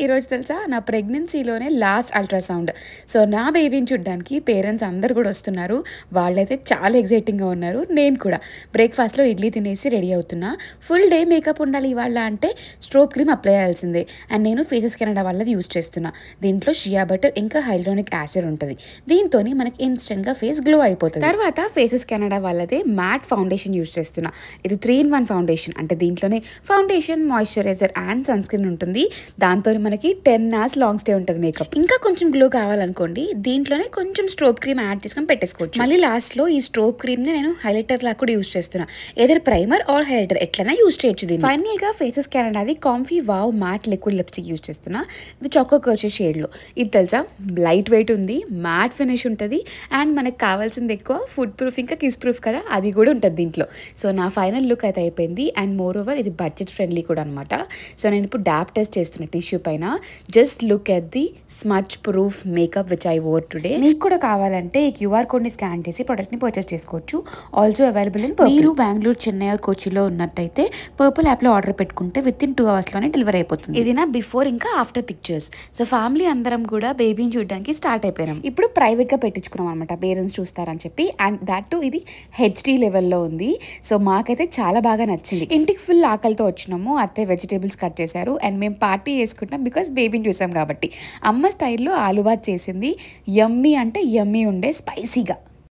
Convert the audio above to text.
ఈరోజు తెలుసా నా ప్రెగ్నెన్సీలోనే లాస్ట్ అల్ట్రాసౌండ్. సో నా బేబీని చూడ్డానికి పేరెంట్స్ అందరూ కూడా వస్తున్నారు. వాళ్ళైతే చాలా ఎక్సైటింగ్గా ఉన్నారు. నేను కూడా బ్రేక్ఫాస్ట్లో ఇడ్లీ తినేసి రెడీ అవుతున్నా. ఫుల్ డే మేకప్ ఉండాలి ఇవాళ అంటే స్ట్రోబ్ క్రీమ్ అప్లై చేయాల్సిందే. అండ్ నేను ఫేసెస్ కెనడా వాళ్ళది యూస్ చేస్తున్నా. దీంట్లో షియా బటర్ ఇంకా హైడ్రోనిక్ యాసిడ్ ఉంటుంది. దీంతో మనకి ఇన్స్టెంట్గా ఫేస్ గ్లో అయిపోతుంది. తర్వాత ఫేసెస్ కెనడా వాళ్ళదే మ్యాట్ ఫౌండేషన్ యూస్ చేస్తున్నా. ఇది 3-in-1 ఫౌండేషన్. అంటే దీంట్లోనే foundation, moisturiser and sunscreen ఉంటుంది. దాంతో మనకి 10 hours లాంగ్ స్టే ఉంటుంది మేకప్. ఇంకా కొంచెం గ్లో కావాలనుకోండి దీంట్లోనే కొంచెం స్ట్రోబ్ క్రీమ్ యాడ్ చేసుకొని పెట్టేసుకోవచ్చు. మళ్ళీ లాస్ట్లో ఈ స్ట్రోబ్ క్రీమ్ ని నేను హైలైటర్ లా కూడా యూస్ చేస్తున్నా. ఏదైనా ప్రైమర్ ఆర్ హైలైటర్ ఎట్లైనా యూస్ చేయొచ్చు దీన్ని. ఫైనల్ గా ఫేసెస్ కెనడాది comfy wow matte liquid lipstick use చేస్తున్నా. ఇది చాకో కర్చే షేడ్ లో. ఇది తెలుసా లైట్ వెయిట్ ఉంది, మ్యాట్ ఫినిష్ ఉంటుంది అండ్ మనకు కావాల్సింది ఎక్కువ ఫుడ్ ప్రూఫ్ ఇంకా కిస్ ప్రూఫ్ కదా, అది కూడా ఉంటుంది దీంట్లో. సో నా ఫైనల్ లుక్ అయితే అయిపోయింది. అండ్ మోర్ ఓవర్ ఇది బడ్జెట్ ఫ్రెండ్లీ కూడా అనమాట. సో నేను ఇప్పుడు డాప్ టెస్ట్ చేస్తున్నా టిష్యూ పైన. Just look at the smudge proof makeup which I wore today. మీకు కూడా కావాలంటే ఈ క్యూఆర్ కోడ్ ని స్కాన్ చేసి ప్రొడక్ట్ ని పర్చేస్ చేసుకోవచ్చు. ఆల్సో అవైలబుల్ ఇన్ మీరు బెంగళూరు, చెన్నై ఆర్ కోచిలో ఉన్నట్టయితే పర్పుల్ యాప్ లో ఆర్డర్ పెట్టుకుంటే విత్-in 2 hours లోనే డెలివరీ అయిపోతుంది. ఇది నా బిఫోర్ ఇంకా ఆఫ్టర్ పిక్చర్స్. సో ఫ్యామిలీ అందరం కూడా బేబీని చూడడానికి స్టార్ట్ అయిపోయాం. ఇప్పుడు ప్రైవేట్ గా పెట్టించుకున్నాం అనమాట, పేరెంట్స్ చూస్తారని చెప్పి. అండ్ దాట్ టు ఇది హెచ్డి లెవెల్లో ఉంది. సో మాకైతే చాలా బాగా నచ్చింది. ఇంటికి ఫుల్ ఆకలితో వచ్చినాము. అత్తే వెజిటేబుల్స్ కట్ చేశారు అండ్ మేము పార్టీ చేసుకుంటాం బికాస్ బేబీని చూసాం కాబట్టి. అమ్మ స్టైల్లో ఆలుబాత్ చేసింది. యమ్మీ అంటే యమ్మీ ఉండే, స్పైసీగా.